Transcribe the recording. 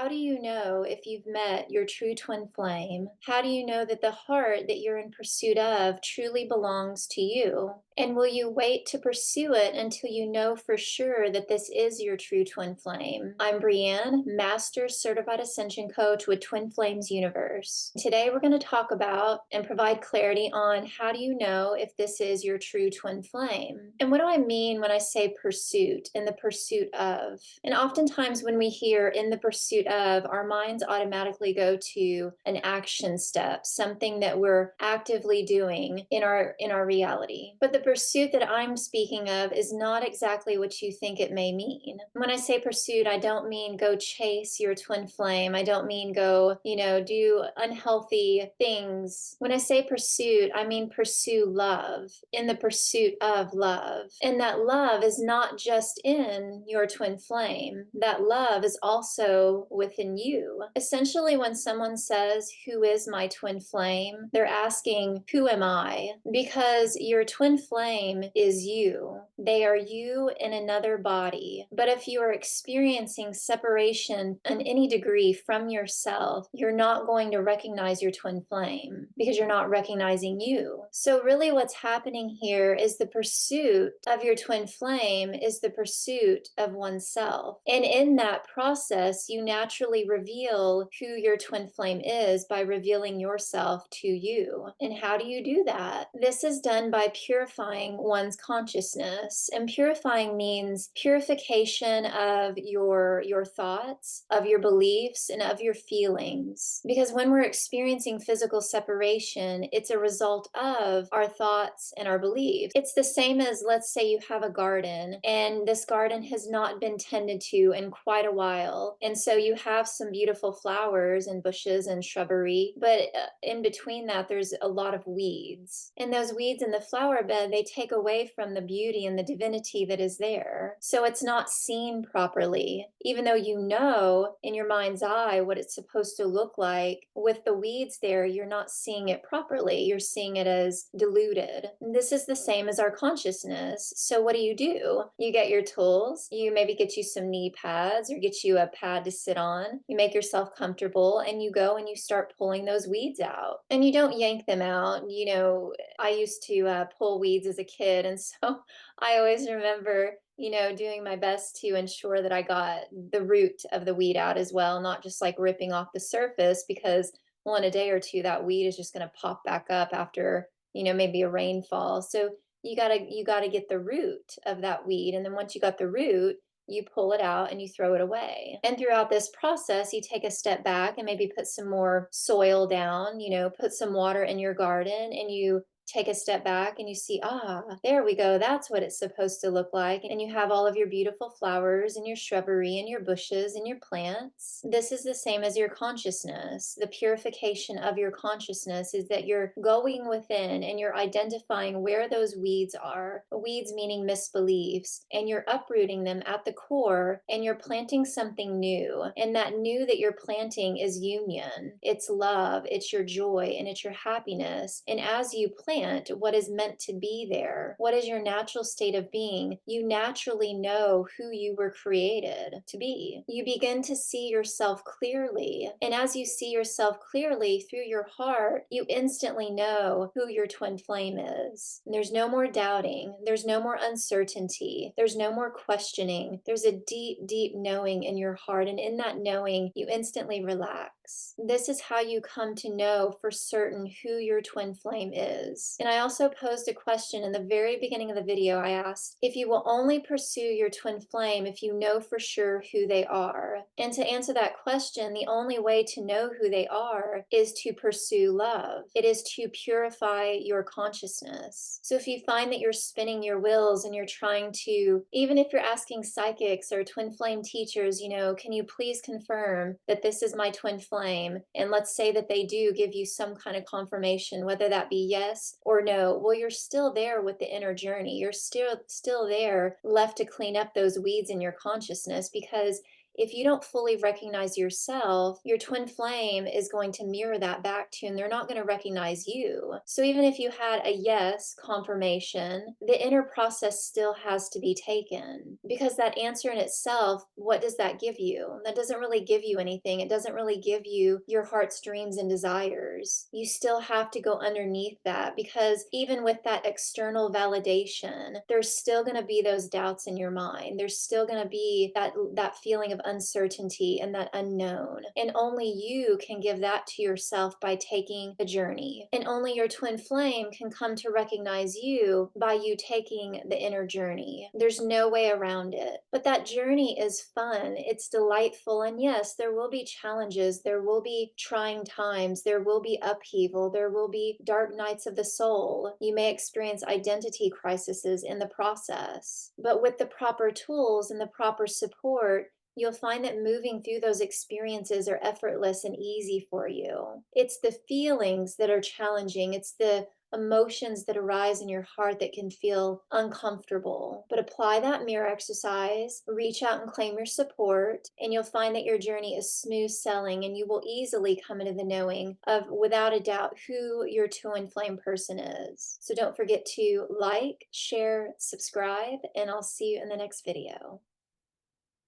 How do you know if you've met your true twin flame? How do you know that the heart that you're in pursuit of truly belongs to you? And will you wait to pursue it until you know for sure that this is your true twin flame? I'm Breann, Master Certified Ascension Coach with Twin Flames Universe. Today we're going to talk about and provide clarity on how do you know if this is your true twin flame? And what do I mean when I say pursuit, in the pursuit of? And oftentimes when we hear in the pursuit of, our minds automatically go to an action step, something that we're actively doing in our reality. But the pursuit that I'm speaking of is not exactly what you think it may mean. When I say pursuit, I don't mean go chase your twin flame. I don't mean go, do unhealthy things. When I say pursuit, I mean pursue love, in the pursuit of love. And that love is not just in your twin flame. That love is also within you. Essentially, when someone says, "Who is my twin flame?" they're asking, "Who am I?" Because your twin flame is you. They are you in another body. But if you are experiencing separation in any degree from yourself, you're not going to recognize your twin flame because you're not recognizing you. So really what's happening here is the pursuit of your twin flame is the pursuit of oneself. And in that process, you naturally reveal who your twin flame is by revealing yourself to you. And how do you do that? This is done by purifying one's consciousness. And purifying means purification of your thoughts, of your beliefs, and of your feelings. Because when we're experiencing physical separation, it's a result of our thoughts and our beliefs. It's the same as, let's say you have a garden and this garden has not been tended to in quite a while. And so you have some beautiful flowers and bushes and shrubbery, but in between that, there's a lot of weeds. And those weeds in the flower bed, they take away from the beauty and the divinity that is there. So it's not seen properly. Even though you know in your mind's eye what it's supposed to look like, with the weeds there, you're not seeing it properly. You're seeing it as diluted. And this is the same as our consciousness. So what do? You get your tools, you maybe get you some knee pads or get you a pad to sit on. You make yourself comfortable and you go and you start pulling those weeds out. And you don't yank them out. I used to pull weeds as a kid. And so I always remember doing my best to ensure that I got the root of the weed out as well, not just like ripping off the surface, because, well, in a day or two, that weed is just going to pop back up after, maybe a rainfall. So you gotta get the root of that weed. And then once you got the root, you pull it out and you throw it away. And throughout this process, you take a step back and maybe put some more soil down, put some water in your garden, and you take a step back and you see, there we go. That's what it's supposed to look like. And you have all of your beautiful flowers and your shrubbery and your bushes and your plants. This is the same as your consciousness. The purification of your consciousness is that you're going within and you're identifying where those weeds are. Weeds meaning misbeliefs. And you're uprooting them at the core and you're planting something new. And that new that you're planting is union. It's love. It's your joy and it's your happiness. And as you plant what is meant to be there, what is your natural state of being, you naturally know who you were created to be. You begin to see yourself clearly. And as you see yourself clearly through your heart, you instantly know who your twin flame is. And there's no more doubting. There's no more uncertainty. There's no more questioning. There's a deep, deep knowing in your heart. And in that knowing, you instantly relax. This is how you come to know for certain who your twin flame is. And I also posed a question in the very beginning of the video. I asked if you will only pursue your twin flame if you know for sure who they are. And to answer that question, the only way to know who they are is to pursue love. It is to purify your consciousness. So if you find that you're spinning your wheels and you're trying to, even if you're asking psychics or twin flame teachers, can you please confirm that this is my twin flame? And let's say that they do give you some kind of confirmation, whether that be yes or no, well, you're still there with the inner journey. You're still there left to clean up those weeds in your consciousness, because if you don't fully recognize yourself, your twin flame is going to mirror that back to you, and they're not going to recognize you. So even if you had a yes confirmation, the inner process still has to be taken, because that answer in itself, what does that give you? That doesn't really give you anything. It doesn't really give you your heart's dreams and desires. You still have to go underneath that, because even with that external validation, there's still going to be those doubts in your mind. There's still going to be that feeling of uncertainty and that unknown. And only you can give that to yourself by taking the journey. And only your twin flame can come to recognize you by you taking the inner journey. There's no way around it. But that journey is fun. It's delightful. And yes, there will be challenges. There will be trying times. There will be upheaval. There will be dark nights of the soul. You may experience identity crises in the process. But with the proper tools and the proper support, you'll find that moving through those experiences are effortless and easy for you. It's the feelings that are challenging. It's the emotions that arise in your heart that can feel uncomfortable. But apply that mirror exercise, reach out and claim your support, and you'll find that your journey is smooth sailing, and you will easily come into the knowing of, without a doubt, who your twin flame person is. So don't forget to like, share, subscribe, and I'll see you in the next video.